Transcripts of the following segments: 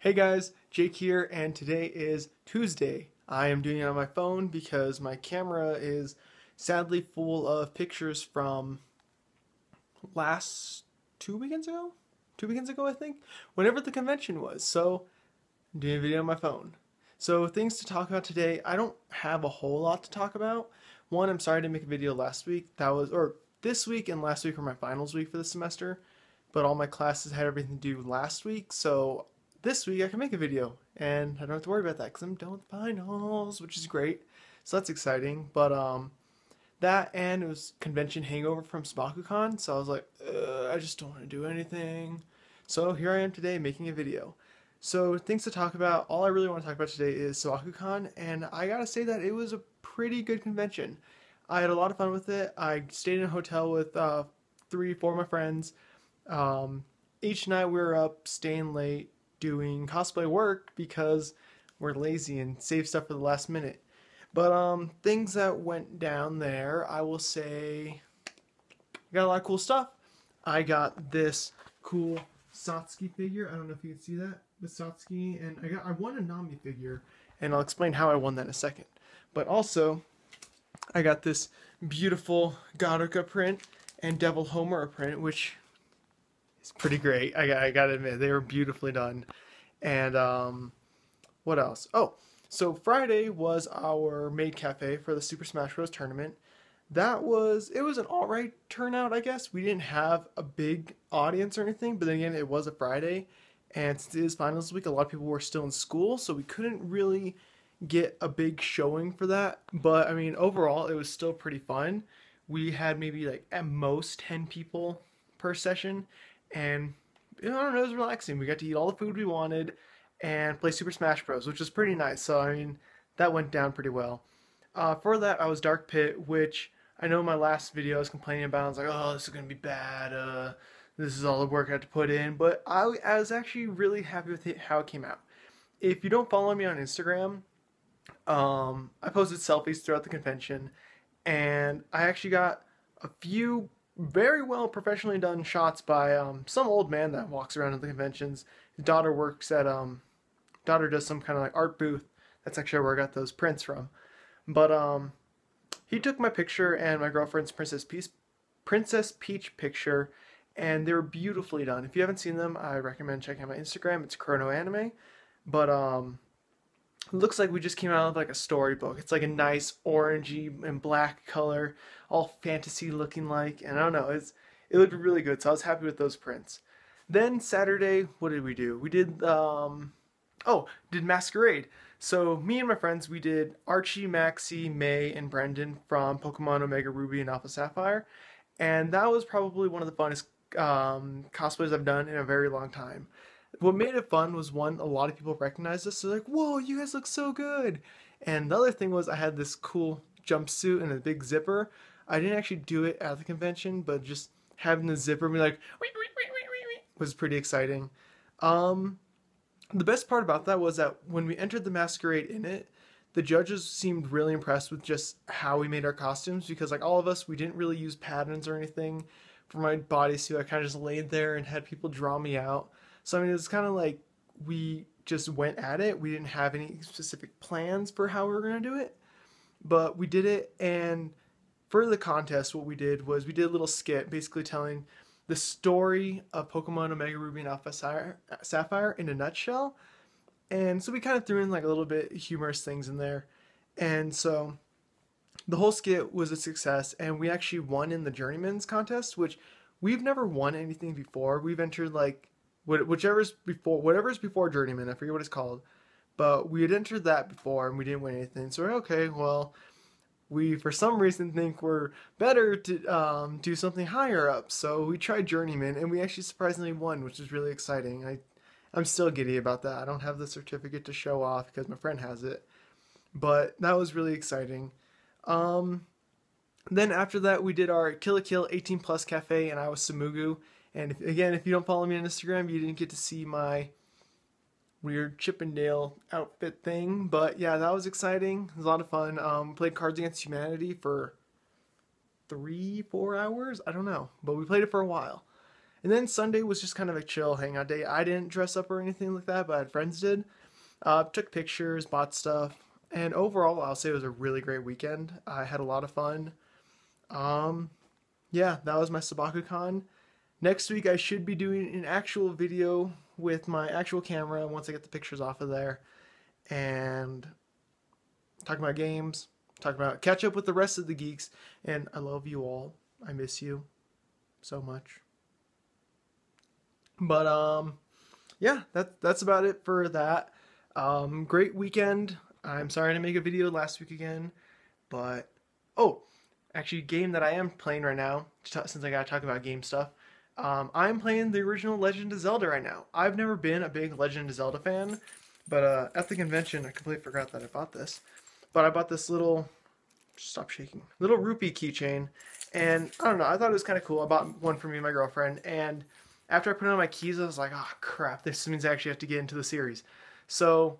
Hey guys, Jake here, and today is Tuesday. I am doing it on my phone because my camera is sadly full of pictures from last 2 weekends ago? 2 weekends ago, I think? Whenever the convention was. So, I'm doing a video on my phone. So, things to talk about today. I don't have a whole lot to talk about. One, I'm sorry to make a video last week. This week and last week were my finals week for the semester. But all my classes had everything to do last week, so this week I can make a video and I don't have to worry about that because I'm done with finals, which is great. So that's exciting. But that and it was convention hangover from Sabaku Con, so I was like, I just don't want to do anything. So here I am today making a video. So things to talk about. All I really want to talk about today is Sabaku Con, and I gotta say that it was a pretty good convention. I had a lot of fun with it. I stayed in a hotel with 3, 4 of my friends. Each night we were up, staying late, doing cosplay work because we're lazy and save stuff for the last minute. But things that went down there, I will say, I got a lot of cool stuff. I got this cool Satsuki figure. I don't know if you can see that with Satsuki, and I won a Nami figure, and I'll explain how I won that in a second. But also, I got this beautiful Garuka print and Devil Homura print, which it's pretty great. I gotta admit, they were beautifully done. And what else? Oh, so Friday was our maid cafe for the Super Smash Bros. Tournament. It was an alright turnout, I guess. We didn't have a big audience or anything, but then again, it was a Friday. And since it is finals week, a lot of people were still in school, so we couldn't really get a big showing for that. But I mean, overall, it was still pretty fun. We had maybe like at most 10 people per session. And I don't know, it was relaxing. We got to eat all the food we wanted and play Super Smash Bros, which was pretty nice. So, I mean, that went down pretty well. For that, I was Dark Pit, which I know in my last video I was complaining about. I was like, oh, this is going to be bad. This is all the work I had to put in. But I was actually really happy with how it came out. If you don't follow me on Instagram, I posted selfies throughout the convention. And I actually got a few very well professionally done shots by some old man that walks around at the conventions. His daughter works at daughter does some kind of like art booth. That's actually where I got those prints from. But he took my picture and my girlfriend's Princess Peach picture, and they were beautifully done. If you haven't seen them, I recommend checking out my Instagram. It's Chrono Anime. But it looks like we just came out of like a storybook. It's like a nice orangey and black color, all fantasy looking like, and I don't know, it looked really good, so I was happy with those prints. Then Saturday, what did we do? We did did Masquerade. So me and my friends, we did Archie, Maxie, May, and Brendan from Pokemon Omega Ruby and Alpha Sapphire, and that was probably one of the funnest cosplays I've done in a very long time. What made it fun was, one, a lot of people recognized us. So they're like, whoa, you guys look so good. And the other thing was I had this cool jumpsuit and a big zipper. I didn't actually do it at the convention, but just having the zipper be like, was pretty exciting. The best part about that was that when we entered the masquerade in it, the judges seemed really impressed with just how we made our costumes, because like all of us, we didn't really use patterns or anything for my bodysuit. I kind of just laid there and had people draw me out. So I mean, it was kind of like we just went at it. We didn't have any specific plans for how we were going to do it, but we did it. And for the contest, what we did was we did a little skit basically telling the story of Pokemon Omega Ruby and Alpha Sapphire in a nutshell. And so we kind of threw in like a little bit humorous things in there. And so the whole skit was a success, and we actually won in the Journeyman's contest, which we've never won anything before. We've entered like whatever's before Journeyman, I forget what it's called, but we had entered that before and we didn't win anything. So we're okay, well, we for some reason think we're better to do something higher up. So we tried Journeyman and we actually surprisingly won, which is really exciting. I'm still giddy about that. I don't have the certificate to show off because my friend has it, but that was really exciting. Then after that, we did our Kill la Kill 18 Plus Cafe, and I was Samugu. And if you don't follow me on Instagram, you didn't get to see my weird Chippendale outfit thing. But yeah, that was exciting. It was a lot of fun. Played Cards Against Humanity for 3-4 hours. I don't know, but we played it for a while. And then Sunday was just kind of a chill hangout day. I didn't dress up or anything like that, but I had friends did. Took pictures, bought stuff, and overall, I'll say it was a really great weekend. I had a lot of fun. Um, yeah, that was my Sabaku Con. Next week, I should be doing an actual video with my actual camera once I get the pictures off of there, and talk about games, talk about catch up with the rest of the geeks. And I love you all. I miss you so much. But yeah, that's about it for that. Great weekend. I'm sorry to make a video last week again, but oh, actually, game that I am playing right now, since I gotta talk about game stuff. I'm playing the original Legend of Zelda right now. I've never been a big Legend of Zelda fan, but at the convention, I completely forgot that I bought this. But I bought this little, stop shaking, little rupee keychain, and I don't know, I thought it was kind of cool. I bought one for me and my girlfriend, and after I put it on my keys, I was like, oh crap, this means I actually have to get into the series. So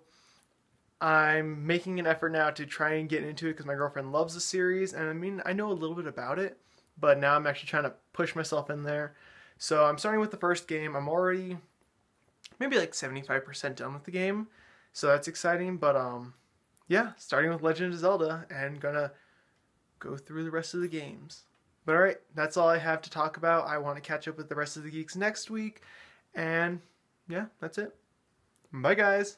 I'm making an effort now to try and get into it because my girlfriend loves the series, and I mean, I know a little bit about it, but now I'm actually trying to push myself in there. So I'm starting with the first game. I'm already maybe like 75% done with the game, so that's exciting. But yeah, starting with Legend of Zelda and gonna go through the rest of the games. But alright, that's all I have to talk about. I want to catch up with the rest of the geeks next week, and yeah, that's it. Bye guys!